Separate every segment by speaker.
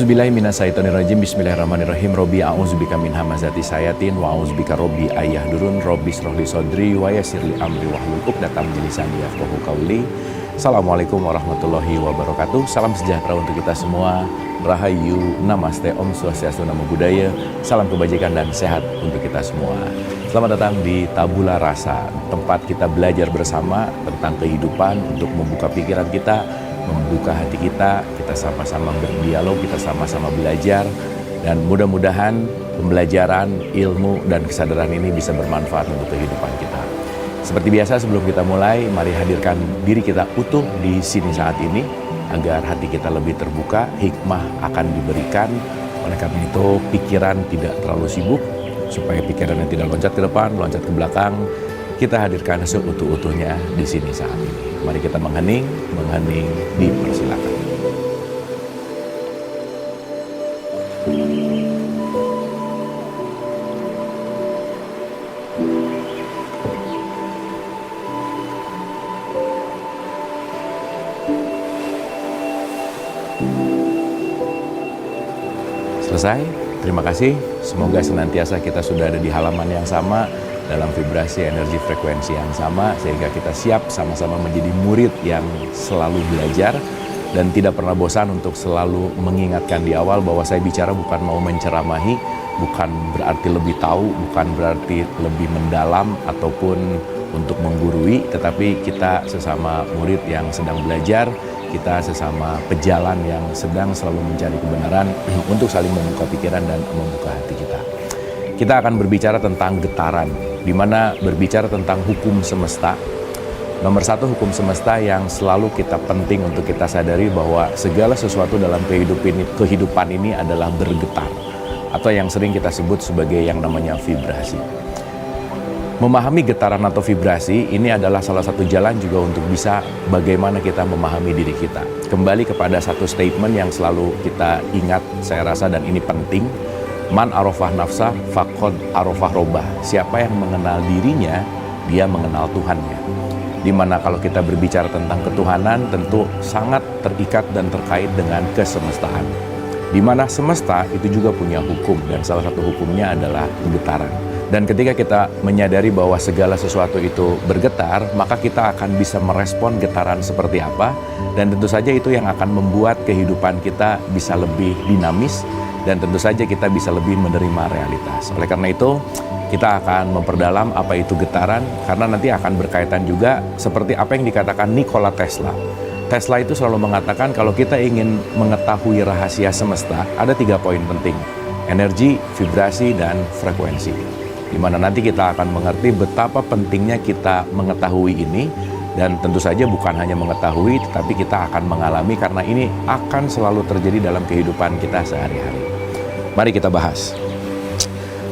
Speaker 1: A'udzubillahiminasyaitonirrajim. Bismillahirrahmanirrahim. Robbi a'udzubika min hamazati sayatin wa a'udzubika robbi ayahdurun. Robbi shrahli sodri wa yassirli amri wahlul 'uqdatam min lisani yafqahu qawli. Assalamualaikum warahmatullahi wabarakatuh. Salam sejahtera untuk kita semua. Rahayu, namaste, om swastiastu, namo buddhaya. Salam kebajikan dan sehat untuk kita semua. Selamat datang di Tabula Rasa, tempat kita belajar bersama tentang kehidupan untuk membuka pikiran kita, membuka hati kita sama-sama berdialog, kita sama-sama belajar, dan mudah-mudahan pembelajaran, ilmu, dan kesadaran ini bisa bermanfaat untuk kehidupan kita. Seperti biasa, sebelum kita mulai, mari hadirkan diri kita utuh di sini saat ini, agar hati kita lebih terbuka, hikmah akan diberikan. Oleh karena itu, pikiran tidak terlalu sibuk, supaya pikirannya tidak loncat ke depan, loncat ke belakang. Kita hadirkan seutuh-utuhnya di sini saat ini. Mari kita menghening, dipersilakan. Selesai? Terima kasih. Semoga senantiasa kita sudah ada di halaman yang sama, dalam vibrasi energi frekuensi yang sama, sehingga kita siap sama-sama menjadi murid yang selalu belajar dan tidak pernah bosan untuk selalu mengingatkan di awal bahwa saya bicara bukan mau menceramahi, bukan berarti lebih tahu, bukan berarti lebih mendalam ataupun untuk menggurui, tetapi kita sesama murid yang sedang belajar, kita sesama pejalan yang sedang selalu mencari kebenaran untuk saling membuka pikiran dan membuka hati kita. Kita akan berbicara tentang getaran, di mana berbicara tentang hukum semesta. Nomor satu, hukum semesta yang selalu kita penting untuk kita sadari bahwa segala sesuatu dalam kehidupan ini adalah bergetar, atau yang sering kita sebut sebagai yang namanya vibrasi. Memahami getaran atau vibrasi ini adalah salah satu jalan juga untuk bisa bagaimana kita memahami diri kita. Kembali kepada satu statement yang selalu kita ingat, saya rasa, dan ini penting. Man arafah nafsah faqad arafah robbah. Siapa yang mengenal dirinya, dia mengenal Tuhannya. Dimana kalau kita berbicara tentang ketuhanan, tentu sangat terikat dan terkait dengan kesemestaan. Dimana semesta itu juga punya hukum, dan salah satu hukumnya adalah getaran. Dan ketika kita menyadari bahwa segala sesuatu itu bergetar, maka kita akan bisa merespon getaran seperti apa, dan tentu saja itu yang akan membuat kehidupan kita bisa lebih dinamis, dan tentu saja kita bisa lebih menerima realitas. Oleh karena itu, kita akan memperdalam apa itu getaran, karena nanti akan berkaitan juga seperti apa yang dikatakan Nikola Tesla. Tesla itu selalu mengatakan kalau kita ingin mengetahui rahasia semesta, ada 3 poin penting: energi, vibrasi, dan frekuensi. Di mana nanti kita akan mengerti betapa pentingnya kita mengetahui ini, dan tentu saja bukan hanya mengetahui, tetapi kita akan mengalami, karena ini akan selalu terjadi dalam kehidupan kita sehari-hari. Mari kita bahas.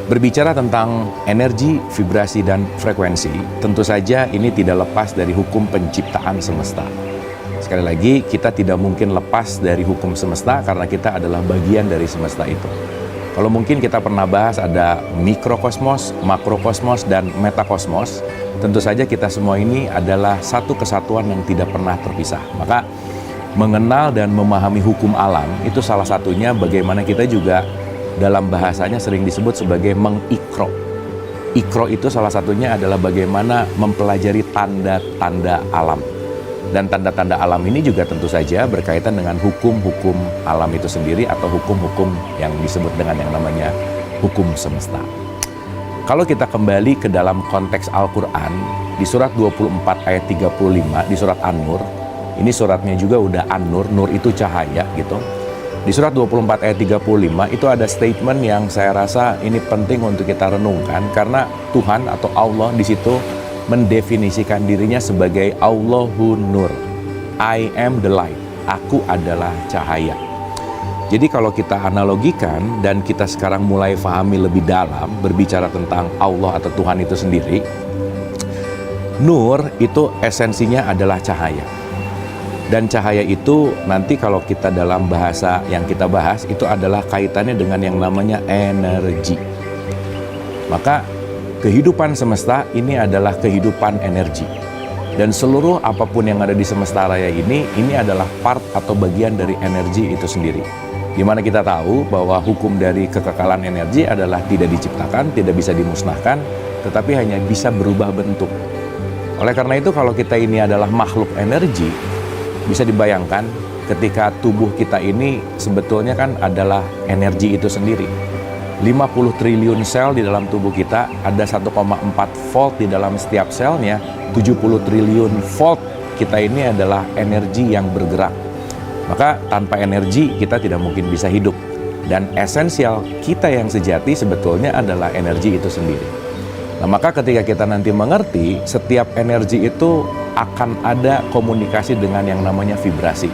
Speaker 1: Berbicara tentang energi, vibrasi, dan frekuensi, tentu saja ini tidak lepas dari hukum penciptaan semesta. Sekali lagi, kita tidak mungkin lepas dari hukum semesta karena kita adalah bagian dari semesta itu. Kalau mungkin kita pernah bahas ada mikrokosmos, makrokosmos, dan metakosmos, tentu saja kita semua ini adalah satu kesatuan yang tidak pernah terpisah. Maka mengenal dan memahami hukum alam itu salah satunya bagaimana kita juga dalam bahasanya sering disebut sebagai mengikro. Ikro itu salah satunya adalah bagaimana mempelajari tanda-tanda alam. Dan tanda-tanda alam ini juga tentu saja berkaitan dengan hukum-hukum alam itu sendiri, atau hukum-hukum yang disebut dengan yang namanya hukum semesta. Kalau kita kembali ke dalam konteks Al-Quran, di surat 24 ayat 35, di surat An-Nur, ini suratnya juga udah An-Nur, Nur itu cahaya gitu. Di surat 24 ayat 35 itu ada statement yang saya rasa ini penting untuk kita renungkan, karena Tuhan atau Allah di situ mendefinisikan dirinya sebagai Allahu Nur. I am the light. Aku adalah cahaya. Jadi kalau kita analogikan dan kita sekarang mulai pahami lebih dalam berbicara tentang Allah atau Tuhan itu sendiri, Nur itu esensinya adalah cahaya. Dan cahaya itu nanti kalau kita dalam bahasa yang kita bahas itu adalah kaitannya dengan yang namanya energi. Maka kehidupan semesta ini adalah kehidupan energi. Dan seluruh apapun yang ada di semesta raya ini adalah part atau bagian dari energi itu sendiri. Dimana kita tahu bahwa hukum dari kekekalan energi adalah tidak diciptakan, tidak bisa dimusnahkan, tetapi hanya bisa berubah bentuk. Oleh karena itu kalau kita ini adalah makhluk energi, bisa dibayangkan ketika tubuh kita ini sebetulnya kan adalah energi itu sendiri. 50 triliun sel di dalam tubuh kita, ada 1,4 volt di dalam setiap selnya, 70 triliun volt kita ini adalah energi yang bergerak. Maka tanpa energi kita tidak mungkin bisa hidup. Dan esensial kita yang sejati sebetulnya adalah energi itu sendiri. Nah, maka ketika kita nanti mengerti, setiap energi itu akan ada komunikasi dengan yang namanya vibrasi.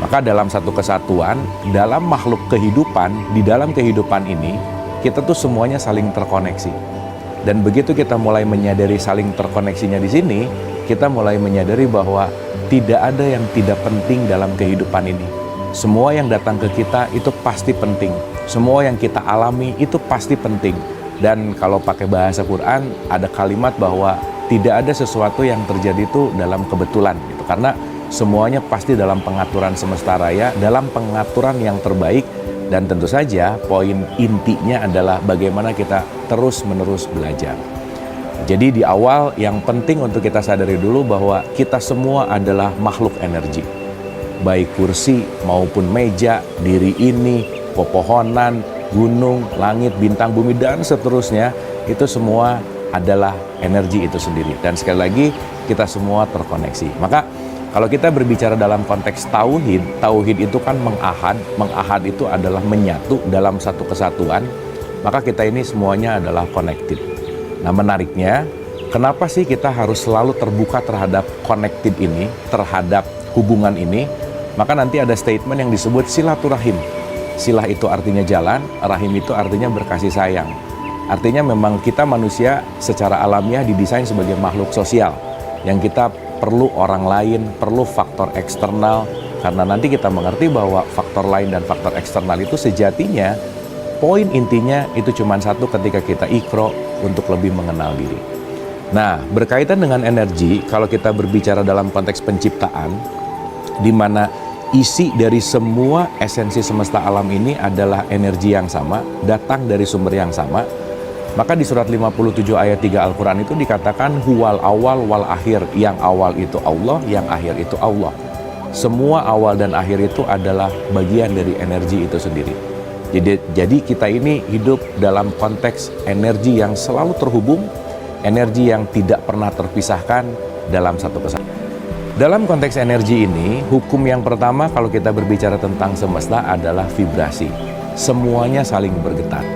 Speaker 1: Maka dalam satu kesatuan, dalam makhluk kehidupan, di dalam kehidupan ini, kita tuh semuanya saling terkoneksi. Dan begitu kita mulai menyadari saling terkoneksinya di sini, kita mulai menyadari bahwa tidak ada yang tidak penting dalam kehidupan ini. Semua yang datang ke kita itu pasti penting. Semua yang kita alami itu pasti penting. Dan kalau pakai bahasa Quran, ada kalimat bahwa tidak ada sesuatu yang terjadi itu dalam kebetulan gitu. Karena semuanya pasti dalam pengaturan semesta raya, dalam pengaturan yang terbaik. Dan tentu saja poin intinya adalah bagaimana kita terus-menerus belajar. Jadi di awal yang penting untuk kita sadari dulu bahwa kita semua adalah makhluk energi. Baik kursi maupun meja, diri ini, pepohonan, gunung, langit, bintang, bumi, dan seterusnya, itu semua adalah energi itu sendiri. Dan sekali lagi, kita semua terkoneksi. Maka kalau kita berbicara dalam konteks tauhid, tauhid itu kan mengahad itu adalah menyatu dalam satu kesatuan, maka kita ini semuanya adalah connected. Nah menariknya, kenapa sih kita harus selalu terbuka terhadap connected ini, terhadap hubungan ini? Maka nanti ada statement yang disebut silaturahim. Silah itu artinya jalan, rahim itu artinya berkasih sayang. Artinya memang kita manusia secara alamiah didesain sebagai makhluk sosial, yang kita perlu orang lain, perlu faktor eksternal, karena nanti kita mengerti bahwa faktor lain dan faktor eksternal itu sejatinya, poin intinya itu cuma satu ketika kita ikro untuk lebih mengenal diri. Nah, berkaitan dengan energi, kalau kita berbicara dalam konteks penciptaan, di mana isi dari semua esensi semesta alam ini adalah energi yang sama, datang dari sumber yang sama, maka di surat 57 ayat 3 Al-Quran itu dikatakan huwal awal wal akhir, yang awal itu Allah, yang akhir itu Allah. Semua awal dan akhir itu adalah bagian dari energi itu sendiri. Jadi kita ini hidup dalam konteks energi yang selalu terhubung, energi yang tidak pernah terpisahkan dalam satu kesatuan. Dalam konteks energi ini, hukum yang pertama kalau kita berbicara tentang semesta adalah vibrasi. Semuanya saling bergetar.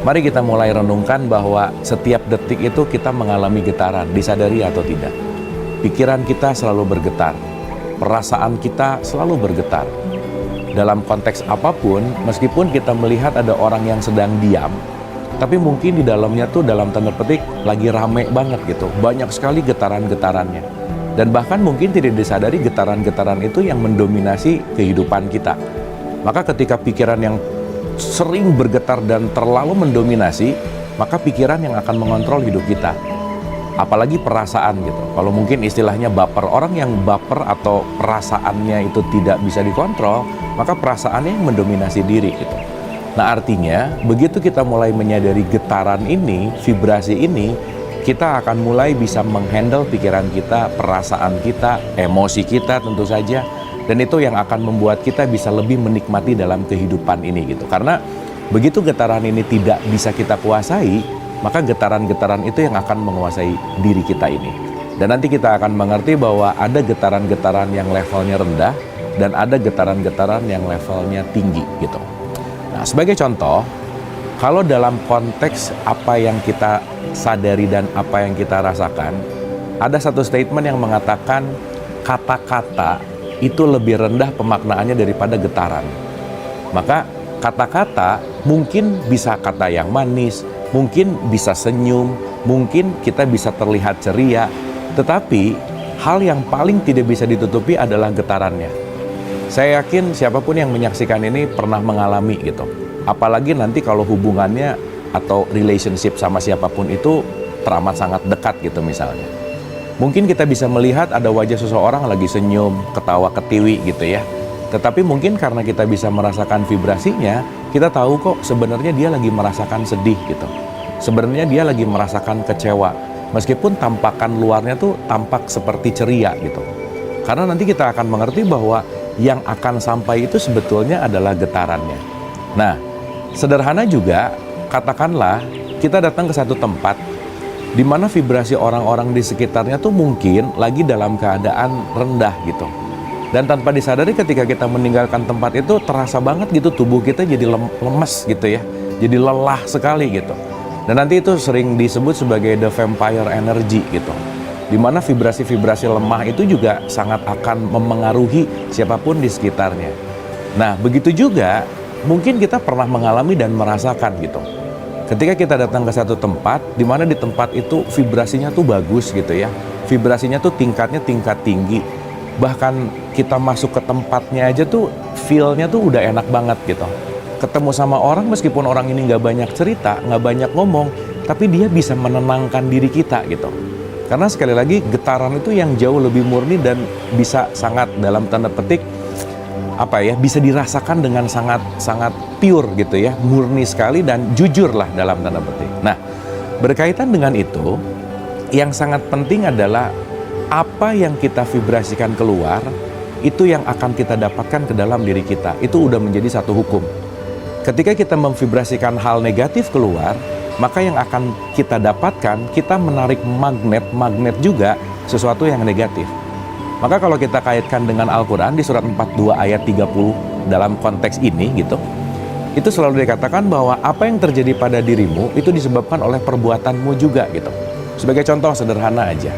Speaker 1: Mari kita mulai renungkan bahwa setiap detik itu kita mengalami getaran, disadari atau tidak. Pikiran kita selalu bergetar, perasaan kita selalu bergetar. Dalam konteks apapun, meskipun kita melihat ada orang yang sedang diam, tapi mungkin di dalamnya tuh dalam tanda petik lagi rame banget gitu. Banyak sekali getaran-getarannya. Dan bahkan mungkin tidak disadari getaran-getaran itu yang mendominasi kehidupan kita. Maka ketika pikiran yang sering bergetar dan terlalu mendominasi, maka pikiran yang akan mengontrol hidup kita. Apalagi perasaan gitu. Kalau mungkin istilahnya baper, orang yang baper atau perasaannya itu tidak bisa dikontrol, maka perasaannya yang mendominasi diri gitu. Nah artinya, begitu kita mulai menyadari getaran ini, vibrasi ini, kita akan mulai bisa menghandle pikiran kita, perasaan kita, emosi kita tentu saja. Dan itu yang akan membuat kita bisa lebih menikmati dalam kehidupan ini gitu. Karena begitu getaran ini tidak bisa kita kuasai, maka getaran-getaran itu yang akan menguasai diri kita ini. Dan nanti kita akan mengerti bahwa ada getaran-getaran yang levelnya rendah dan ada getaran-getaran yang levelnya tinggi gitu. Nah, sebagai contoh, kalau dalam konteks apa yang kita sadari dan apa yang kita rasakan, ada satu statement yang mengatakan kata-kata itu lebih rendah pemaknaannya daripada getaran. Maka kata-kata mungkin bisa kata yang manis, mungkin bisa senyum, mungkin kita bisa terlihat ceria, tetapi hal yang paling tidak bisa ditutupi adalah getarannya. Saya yakin siapapun yang menyaksikan ini pernah mengalami gitu. Apalagi nanti kalau hubungannya atau relationship sama siapapun itu teramat sangat dekat gitu misalnya. Mungkin kita bisa melihat ada wajah seseorang lagi senyum, ketawa ketiwi gitu ya. Tetapi mungkin karena kita bisa merasakan vibrasinya, kita tahu kok sebenarnya dia lagi merasakan sedih gitu. Sebenarnya dia lagi merasakan kecewa. Meskipun tampakan luarnya tuh tampak seperti ceria gitu. Karena nanti kita akan mengerti bahwa yang akan sampai itu sebetulnya adalah getarannya. Nah, sederhana juga, katakanlah kita datang ke satu tempat di mana vibrasi orang-orang di sekitarnya tuh mungkin lagi dalam keadaan rendah gitu. Dan tanpa disadari ketika kita meninggalkan tempat itu terasa banget gitu tubuh kita jadi lemes gitu ya. Jadi lelah sekali gitu. Dan nanti itu sering disebut sebagai the vampire energy gitu. Dimana vibrasi-vibrasi lemah itu juga sangat akan memengaruhi siapapun di sekitarnya. Nah, begitu juga mungkin kita pernah mengalami dan merasakan gitu. Ketika kita datang ke satu tempat, di mana di tempat itu vibrasinya tuh bagus gitu ya. Vibrasinya tuh tingkatnya tingkat tinggi. Bahkan kita masuk ke tempatnya aja tuh feel-nya tuh udah enak banget gitu. Ketemu sama orang meskipun orang ini nggak banyak cerita, nggak banyak ngomong, tapi dia bisa menenangkan diri kita gitu. Karena sekali lagi getaran itu yang jauh lebih murni dan bisa sangat dalam tanda petik bisa dirasakan dengan sangat pure gitu ya, murni sekali dan jujur lah dalam tanda petik. Nah, berkaitan dengan itu, yang sangat penting adalah apa yang kita vibrasikan keluar, itu yang akan kita dapatkan ke dalam diri kita. Itu udah menjadi satu hukum. Ketika kita memvibrasikan hal negatif keluar, maka yang akan kita dapatkan, kita menarik magnet juga sesuatu yang negatif. Maka kalau kita kaitkan dengan Al-Quran di surat 42 ayat 30 dalam konteks ini gitu, itu selalu dikatakan bahwa apa yang terjadi pada dirimu itu disebabkan oleh perbuatanmu juga gitu. Sebagai contoh sederhana aja.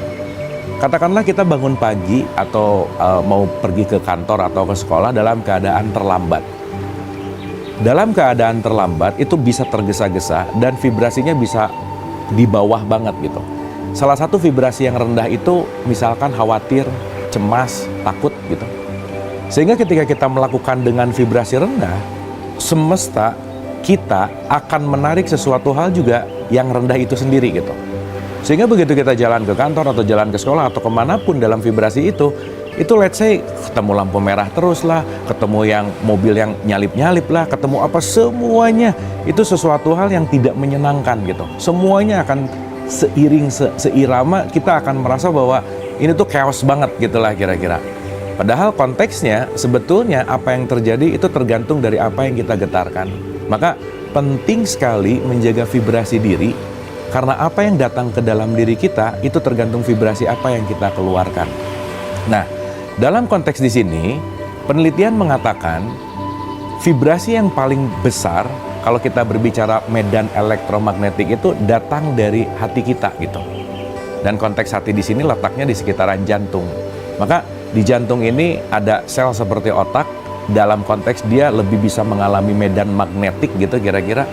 Speaker 1: Katakanlah kita bangun pagi atau mau pergi ke kantor atau ke sekolah dalam keadaan terlambat. Dalam keadaan terlambat itu bisa tergesa-gesa dan vibrasinya bisa di bawah banget gitu. Salah satu vibrasi yang rendah itu misalkan khawatir, cemas, takut gitu. Sehingga ketika kita melakukan dengan vibrasi rendah, semesta kita akan menarik sesuatu hal juga yang rendah itu sendiri gitu. Sehingga begitu kita jalan ke kantor atau jalan ke sekolah atau kemanapun dalam vibrasi itu let's say ketemu lampu merah terus lah, ketemu yang mobil yang nyalip-nyalip lah, ketemu apa, semuanya itu sesuatu hal yang tidak menyenangkan gitu. Semuanya akan seirama, kita akan merasa bahwa ini tuh chaos banget gitulah kira-kira. Padahal konteksnya sebetulnya apa yang terjadi itu tergantung dari apa yang kita getarkan. Maka penting sekali menjaga vibrasi diri. Karena apa yang datang ke dalam diri kita itu tergantung vibrasi apa yang kita keluarkan. Nah, dalam konteks di sini penelitian mengatakan vibrasi yang paling besar kalau kita berbicara medan elektromagnetik itu datang dari hati kita gitu. Dan konteks hati di sini letaknya di sekitaran jantung. Maka di jantung ini ada sel seperti otak, dalam konteks dia lebih bisa mengalami medan magnetik gitu kira-kira.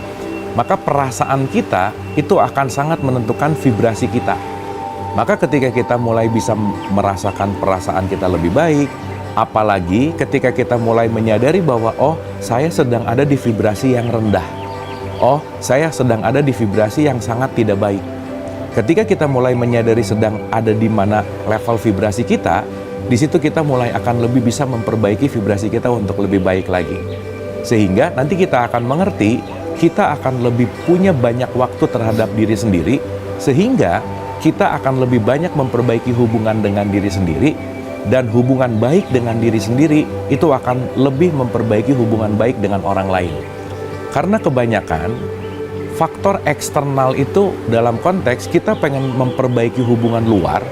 Speaker 1: Maka perasaan kita itu akan sangat menentukan vibrasi kita. Maka ketika kita mulai bisa merasakan perasaan kita lebih baik, apalagi ketika kita mulai menyadari bahwa oh, saya sedang ada di vibrasi yang rendah. Oh, saya sedang ada di vibrasi yang sangat tidak baik. Ketika kita mulai menyadari sedang ada di mana level vibrasi kita, di situ kita mulai akan lebih bisa memperbaiki vibrasi kita untuk lebih baik lagi. Sehingga nanti kita akan mengerti kita akan lebih punya banyak waktu terhadap diri sendiri, sehingga kita akan lebih banyak memperbaiki hubungan dengan diri sendiri, dan hubungan baik dengan diri sendiri itu akan lebih memperbaiki hubungan baik dengan orang lain. Karena kebanyakan faktor eksternal itu dalam konteks kita pengen memperbaiki hubungan luar,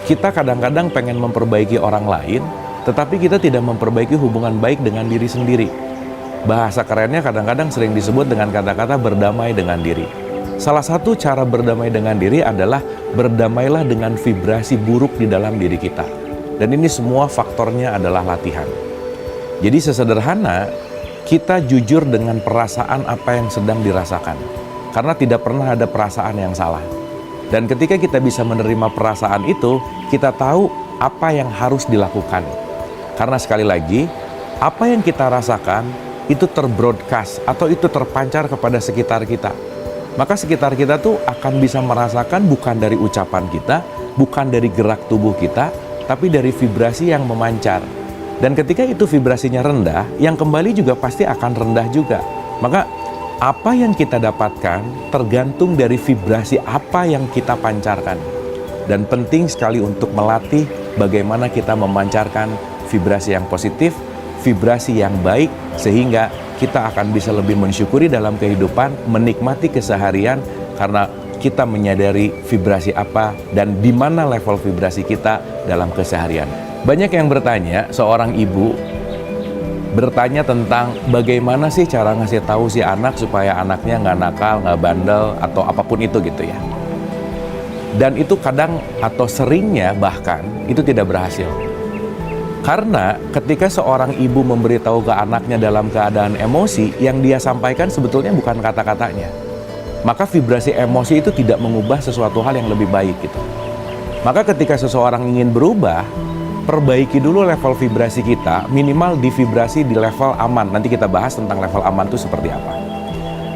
Speaker 1: kita kadang-kadang pengen memperbaiki orang lain, tetapi kita tidak memperbaiki hubungan baik dengan diri sendiri. Bahasa kerennya kadang-kadang sering disebut dengan kata-kata berdamai dengan diri. Salah satu cara berdamai dengan diri adalah berdamailah dengan vibrasi buruk di dalam diri kita. Dan ini semua faktornya adalah latihan. Jadi sesederhana, kita jujur dengan perasaan apa yang sedang dirasakan. Karena tidak pernah ada perasaan yang salah. Dan ketika kita bisa menerima perasaan itu, kita tahu apa yang harus dilakukan. Karena sekali lagi, apa yang kita rasakan itu terbroadcast atau itu terpancar kepada sekitar kita. Maka sekitar kita tuh akan bisa merasakan bukan dari ucapan kita, bukan dari gerak tubuh kita, tapi dari vibrasi yang memancar. Dan ketika itu vibrasinya rendah, yang kembali juga pasti akan rendah juga. Maka apa yang kita dapatkan tergantung dari vibrasi apa yang kita pancarkan. Dan penting sekali untuk melatih bagaimana kita memancarkan vibrasi yang positif, vibrasi yang baik, sehingga kita akan bisa lebih mensyukuri dalam kehidupan, menikmati keseharian, karena kita menyadari vibrasi apa dan di mana level vibrasi kita dalam keseharian. Banyak yang bertanya, seorang ibu bertanya tentang bagaimana sih cara ngasih tahu si anak supaya anaknya nggak nakal, nggak bandel, atau apapun itu gitu ya. Dan itu kadang atau seringnya bahkan itu tidak berhasil. Karena ketika seorang ibu memberitahu ke anaknya dalam keadaan emosi, yang dia sampaikan sebetulnya bukan kata-katanya. Maka vibrasi emosi itu tidak mengubah sesuatu hal yang lebih baik gitu. Maka ketika seseorang ingin berubah, perbaiki dulu level vibrasi kita, minimal di vibrasi di level aman. Nanti kita bahas tentang level aman itu seperti apa.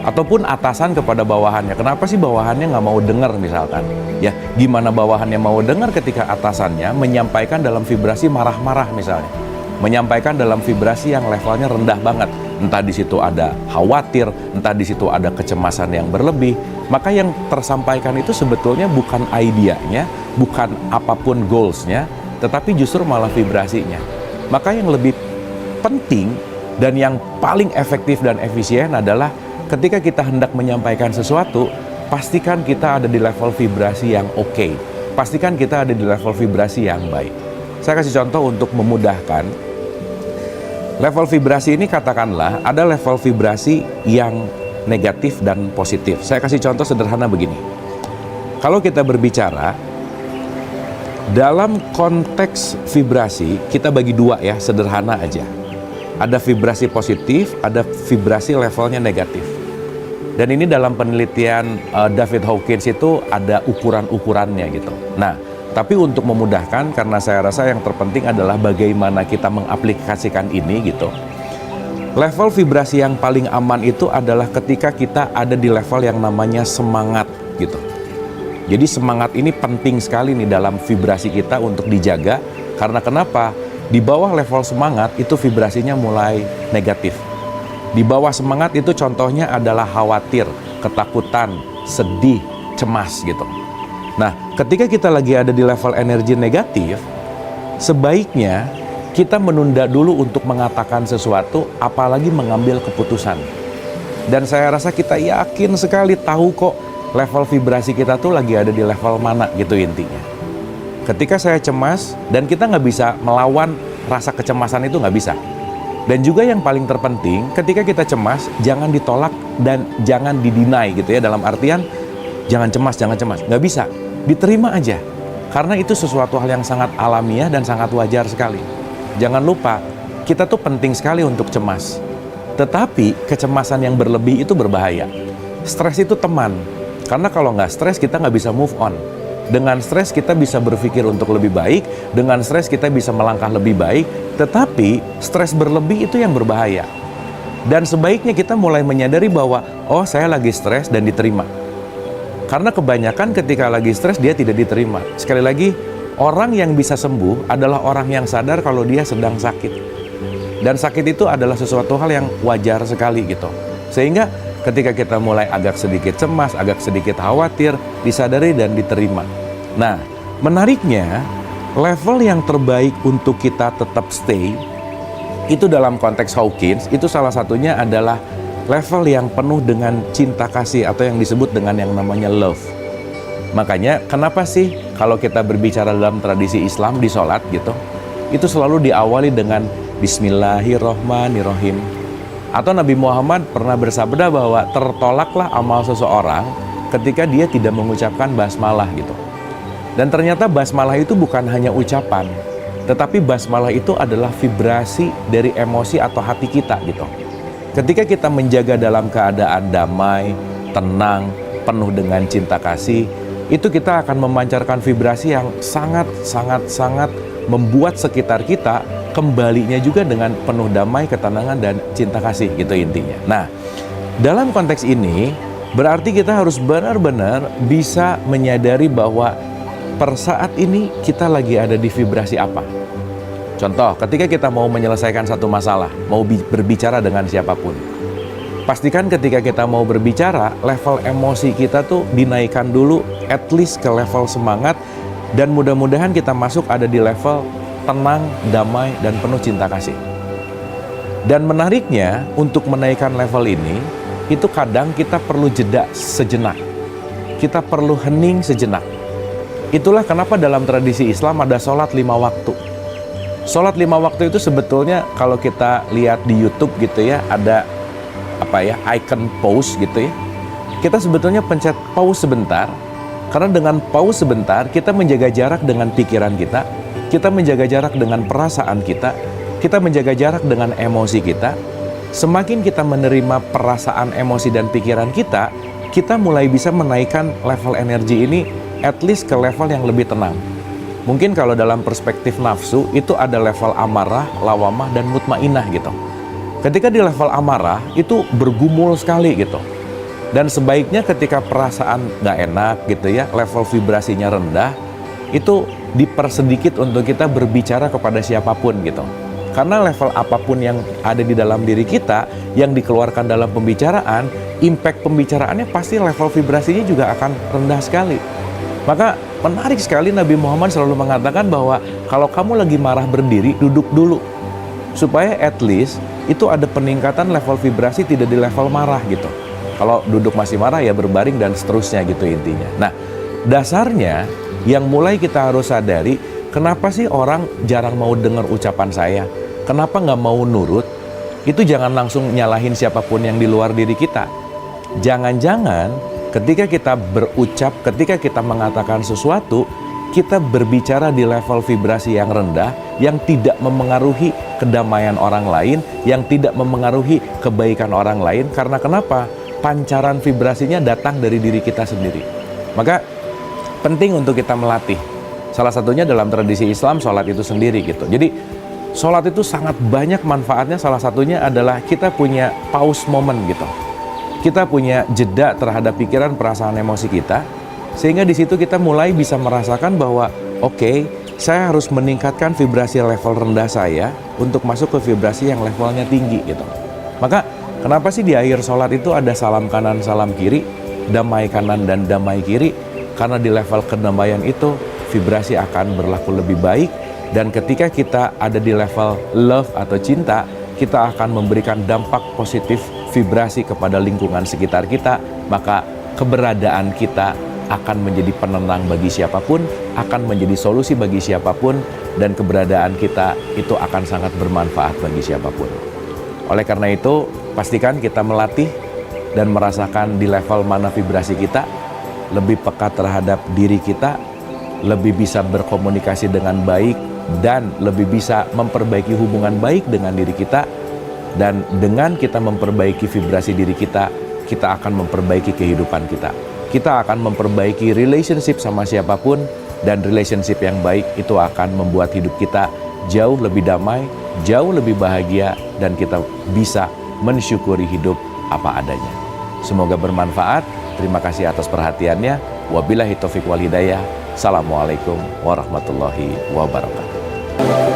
Speaker 1: Ataupun atasan kepada bawahannya. Kenapa sih bawahannya nggak mau dengar misalkan? Ya, gimana bawahannya mau dengar ketika atasannya menyampaikan dalam vibrasi marah-marah misalnya. Menyampaikan dalam vibrasi yang levelnya rendah banget. Entah di situ ada khawatir, entah di situ ada kecemasan yang berlebih. Maka yang tersampaikan itu sebetulnya bukan idenya, bukan apapun goalsnya, tetapi justru malah vibrasinya. Maka yang lebih penting dan yang paling efektif dan efisien adalah ketika kita hendak menyampaikan sesuatu, pastikan kita ada di level vibrasi yang oke. Pastikan kita ada di level vibrasi yang baik. Saya kasih contoh untuk memudahkan. Level vibrasi ini katakanlah ada level vibrasi yang negatif dan positif. Saya kasih contoh sederhana begini. Kalau kita berbicara dalam konteks vibrasi, kita bagi dua ya, sederhana aja. Ada vibrasi positif, ada vibrasi levelnya negatif. Dan ini dalam penelitian David Hawkins itu ada ukuran-ukurannya gitu. Nah, tapi untuk memudahkan, karena saya rasa yang terpenting adalah bagaimana kita mengaplikasikan ini gitu. Level vibrasi yang paling aman itu adalah ketika kita ada di level yang namanya semangat gitu. Jadi semangat ini penting sekali nih dalam vibrasi kita untuk dijaga. Karena kenapa? Di bawah level semangat itu vibrasinya mulai negatif. Di bawah semangat itu contohnya adalah khawatir, ketakutan, sedih, cemas gitu. Nah, ketika kita lagi ada di level energi negatif, sebaiknya kita menunda dulu untuk mengatakan sesuatu, apalagi mengambil keputusan. Dan saya rasa kita yakin sekali tahu kok level vibrasi kita tuh lagi ada di level mana gitu intinya. Ketika saya cemas dan kita nggak bisa melawan rasa kecemasan itu, nggak bisa. Dan juga yang paling terpenting, ketika kita cemas, jangan ditolak dan jangan didinai gitu ya. Dalam artian, jangan cemas, nggak bisa. Diterima aja. Karena itu sesuatu hal yang sangat alamiah dan sangat wajar sekali. Jangan lupa, kita tuh penting sekali untuk cemas. Tetapi kecemasan yang berlebih itu berbahaya. Stres itu teman. Karena kalau nggak stres, kita nggak bisa move on. Dengan stres kita bisa berpikir untuk lebih baik, dengan stres kita bisa melangkah lebih baik, tetapi stres berlebih itu yang berbahaya. Dan sebaiknya kita mulai menyadari bahwa, oh saya lagi stres dan diterima. Karena kebanyakan ketika lagi stres dia tidak diterima. Sekali lagi, orang yang bisa sembuh adalah orang yang sadar kalau dia sedang sakit. Dan sakit itu adalah sesuatu hal yang wajar sekali gitu. Sehingga ketika kita mulai agak sedikit cemas, agak sedikit khawatir, disadari dan diterima. Nah, menariknya, level yang terbaik untuk kita tetap stay, itu dalam konteks Hawkins, itu salah satunya adalah level yang penuh dengan cinta kasih atau yang disebut dengan yang namanya love. Makanya, kenapa sih kalau kita berbicara dalam tradisi Islam di sholat gitu, itu selalu diawali dengan Bismillahirrohmanirrohim. Atau Nabi Muhammad pernah bersabda bahwa tertolaklah amal seseorang ketika dia tidak mengucapkan basmalah gitu. Dan ternyata basmalah itu bukan hanya ucapan, tetapi basmalah itu adalah vibrasi dari emosi atau hati kita gitu. Ketika kita menjaga dalam keadaan damai, tenang, penuh dengan cinta kasih, itu kita akan memancarkan vibrasi yang sangat membuat sekitar kita kembalinya juga dengan penuh damai, ketenangan, dan cinta kasih gitu intinya. Nah, dalam konteks ini berarti kita harus benar-benar bisa menyadari bahwa per saat ini kita lagi ada di vibrasi apa. Contoh, ketika kita mau menyelesaikan satu masalah, mau berbicara dengan siapapun, pastikan ketika kita mau berbicara, level emosi kita tuh dinaikkan dulu, at least ke level semangat, dan mudah-mudahan kita masuk ada di level tenang, damai, dan penuh cinta kasih. Dan menariknya, untuk menaikkan level ini, itu kadang kita perlu jeda sejenak. Kita perlu hening sejenak. Itulah kenapa dalam tradisi Islam ada sholat 5 waktu. Sholat 5 waktu itu sebetulnya kalau kita lihat di YouTube gitu ya, ada icon pause gitu ya. Kita sebetulnya pencet pause sebentar, karena dengan pause sebentar kita menjaga jarak dengan pikiran kita menjaga jarak dengan perasaan kita menjaga jarak dengan emosi kita. Semakin kita menerima perasaan, emosi, dan pikiran kita mulai bisa menaikkan level energi ini at least ke level yang lebih tenang. Mungkin kalau dalam perspektif nafsu, itu ada level amarah, lawamah, dan mutmainah gitu. Ketika di level amarah, itu bergumul sekali gitu. Dan sebaiknya ketika perasaan nggak enak gitu ya, level vibrasinya rendah, itu dipersedikit untuk kita berbicara kepada siapapun gitu. Karena level apapun yang ada di dalam diri kita, yang dikeluarkan dalam pembicaraan, impact pembicaraannya pasti level vibrasinya juga akan rendah sekali. Maka menarik sekali Nabi Muhammad selalu mengatakan bahwa kalau kamu lagi marah berdiri, duduk dulu. Supaya at least itu ada peningkatan level vibrasi, tidak di level marah gitu. Kalau duduk masih marah ya berbaring dan seterusnya gitu intinya. Nah, dasarnya yang mulai kita harus sadari, kenapa sih orang jarang mau dengar ucapan saya? Kenapa nggak mau nurut? Itu jangan langsung nyalahin siapapun yang di luar diri kita. Jangan-jangan ketika kita berucap, ketika kita mengatakan sesuatu, kita berbicara di level vibrasi yang rendah, yang tidak memengaruhi kedamaian orang lain, yang tidak memengaruhi kebaikan orang lain. Karena kenapa? Pancaran vibrasinya datang dari diri kita sendiri. Maka penting untuk kita melatih. Salah satunya dalam tradisi Islam, sholat itu sendiri gitu. Jadi sholat itu sangat banyak manfaatnya. Salah satunya adalah kita punya pause moment gitu. Kita punya jeda terhadap pikiran, perasaan, emosi kita, sehingga di situ kita mulai bisa merasakan bahwa oke, saya harus meningkatkan vibrasi level rendah saya untuk masuk ke vibrasi yang levelnya tinggi gitu. Maka kenapa sih di akhir sholat itu ada salam kanan, salam kiri, damai kanan dan damai kiri? Karena di level kedamaian itu vibrasi akan berlaku lebih baik, dan ketika kita ada di level love atau cinta, kita akan memberikan dampak positif vibrasi kepada lingkungan sekitar kita, maka keberadaan kita akan menjadi penenang bagi siapapun, akan menjadi solusi bagi siapapun, dan keberadaan kita itu akan sangat bermanfaat bagi siapapun. Oleh karena itu, pastikan kita melatih dan merasakan di level mana vibrasi kita, lebih peka terhadap diri kita, lebih bisa berkomunikasi dengan baik, dan lebih bisa memperbaiki hubungan baik dengan diri kita. Dan dengan kita memperbaiki vibrasi diri kita, kita akan memperbaiki kehidupan kita. Kita akan memperbaiki relationship sama siapapun, dan relationship yang baik itu akan membuat hidup kita jauh lebih damai, jauh lebih bahagia, dan kita bisa mensyukuri hidup apa adanya. Semoga bermanfaat. Terima kasih atas perhatiannya. Wabillahi taufiq wal hidayah. Assalamualaikum warahmatullahi wabarakatuh.